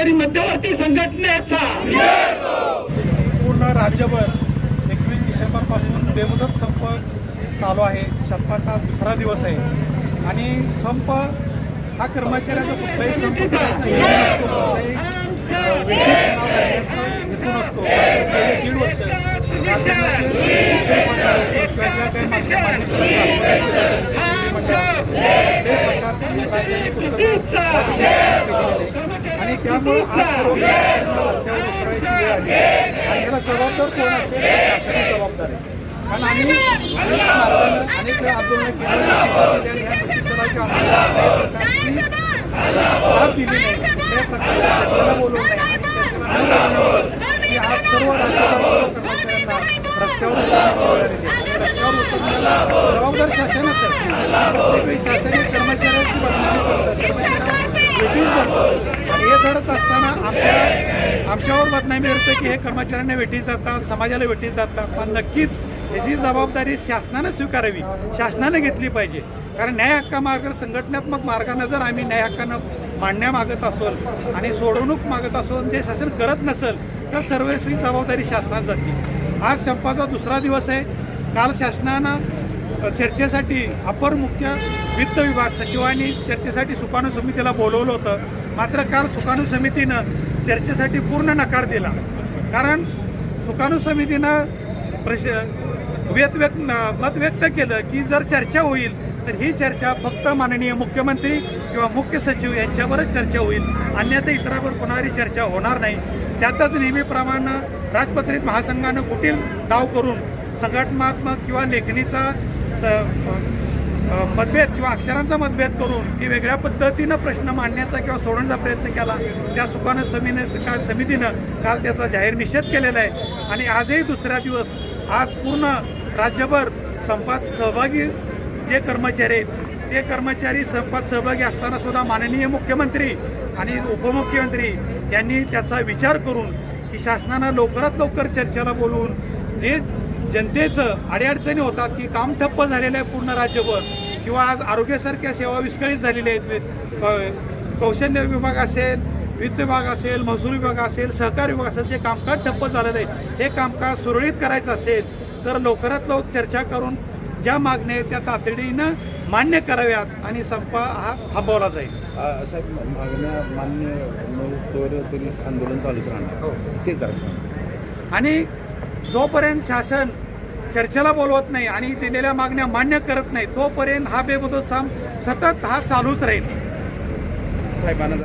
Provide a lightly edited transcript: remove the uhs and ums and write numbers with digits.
कर्मचारी मध्यवर्ती संघटनेचा पूर्ण राज्यभर 21 डिसेंबरपासून बेमुदत संप चालू आहे. संपाचा दुसरा दिवस आहे आणि संप हा कर्मचाऱ्याचा कुठलाही संप करायचा हेतू नसतो, कुठलाही वेगळीच नाव करण्याचा हेतू नसतो. गेले 1.5 वर्ष आणि त्यामुळे आज सर्व रस्त्यावर उतरायची वेळ आली आणि याला जबाबदार कोण असेल तर शासनाची जबाबदार आहे. कारण आम्ही अनेक मार्गानं अनेक आंदोलनं केली, साथ दिली नाही, कुठल्याही प्रकारे चर्चेला बोलवलं नाही आणि चर्चेला न बोलवल्यामुळे की आज सर्व राज्यातील कर्मचाऱ्यांना रस्त्यावर उतरण्याची रस्त्यावर उतरण्याला जबाबदार शासनच आहे. प्रत्येक वेळी शासन कर्मचाऱ्यांची बदनामी करतं, वेटीज जातं आणि हे घडत असताना आमच्यावर बदनामी करतं की हे कर्मचाऱ्यांना वेटीज जातात, समाजाला वेटीज जातात. पण नक्कीच याची जबाबदारी शासनानं स्वीकारावी, शासनानं घेतली पाहिजे. कारण न्याय हक्का मार्ग संघटनात्मक मार्गानं जर आम्ही न्याय हक्कानं मांडण्या मागत असेल आणि सोडवणूक मागत असेल, ते शासन करत नसेल तर सर्वस्वी जबाबदारी शासनात जाते. आज संपाचा दुसरा दिवस आहे. काल शासनानं चर्चेसाठी अपर मुख्य वित्त विभाग सचिवांनी चर्चेसाठी सुकाणू समितीला बोलवलं होतं. मात्र काल सुकाणू समितीनं चर्चेसाठी पूर्ण नकार दिला. कारण सुकाणू समितीनं मत व्यक्त केलं की जर चर्चा होईल तर ही चर्चा फक्त माननीय मुख्यमंत्री किंवा मुख्य सचिव यांच्यावरच चर्चा होईल, अन्यथा इतरांवर कोणावरही चर्चा होणार नाही. त्यातच नेहमीप्रमाणे राजपत्रित महासंघानं कुटील डाव करून संघटनात्मक किंवा लेखणीचा मतभेद किंवा अक्षरांचा मतभेद करून की वेगळ्या पद्धतीनं प्रश्न मांडण्याचा किंवा सोडवण्याचा प्रयत्न केला. त्या सुकाणू समितीनं काल त्याचा जाहीर निषेध केलेला आहे. आणि आजही दुसरा दिवस, आज पूर्ण राज्यभर संपात सहभागी जे कर्मचारी आहेत ते कर्मचारी संपात सहभागी असताना सुद्धा माननीय मुख्यमंत्री आणि उपमुख्यमंत्री यांनी त्याचा विचार करून की शासनानं लवकरात लवकर चर्चेला बोलवून जे जनतेचं अडीअडचणी होतात की काम ठप्प झालेलं आहे पूर्ण राज्यभर किंवा आज आरोग्यासारख्या सेवा विस्कळीत झालेल्या आहेत, कौशल्य विभाग असेल, वित्त विभाग असेल, महसूल विभाग असेल, सहकार विभाग असेल, जे कामकाज ठप्प झालेलं आहे हे कामकाज सुरळीत करायचं असेल तर लवकरात लवकर चर्चा करून ज्या मागण्या आहेत त्या तातडीनं मान्य कराव्यात आणि संप हा थांबवला जाईल. साहेब, मागण्या मान्य तरी आंदोलन चालूच राहणार ते जायचं आणि जोपर्यंत शासन चर्चेला बोलवत नाही आणि दिलेल्या मागण्या मान्य करत नाही तोपर्यंत हा बेमुदत सतत हा चालूच राहील. साहेबांना